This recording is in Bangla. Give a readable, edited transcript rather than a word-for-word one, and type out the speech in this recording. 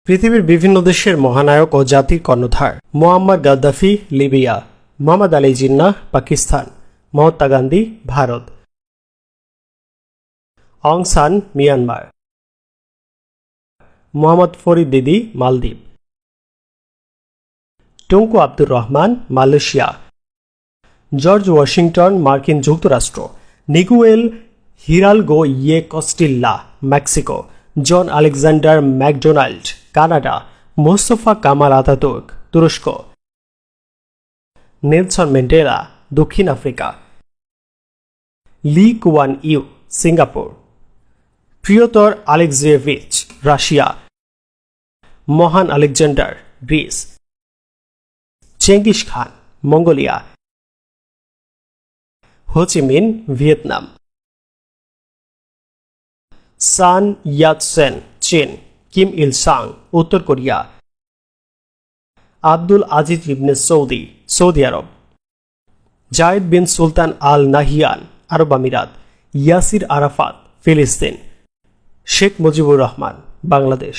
পৃথিবীর বিভিন্ন দেশের মহানায়ক ও জাতির কর্ণধার। Muammar Gaddafi Libya, Mohammad Ali Jinnah Pakistan, Mahatma Gandhi Bharat, Aung San Myanmar, Mohamed Farid Didi মালদ্বীপ, Tunku Abdul Rahman Malaysia, George Washington মার্কিন যুক্তরাষ্ট্র, Miguel Hidalgo y Costilla Mexico, John Alexander Macdonald Canada, Mustafa Kemal Ataturk তুরস্ক, নেলসন ম্যান্ডেলা দক্ষিণ Africa, Lee Kuan Yew Singapore, Pyotr Alekseyevich Russia, মহান Alexander Greece, Genghis Khan Mongolia, Ho Chi মিন ভিয়েতনাম, সান ইয়াতসেন চীন, কিম ইল সাং উত্তর কোরিয়া, আব্দুল আজিজ ইবনে সৌদি আরব, জায়েদ বিন সুলতান আল নাহিয়ান আরব আমিরাত, ইয়াসির আরাফাত ফিলিস্তিন, শেখ মুজিবুর রহমান বাংলাদেশ।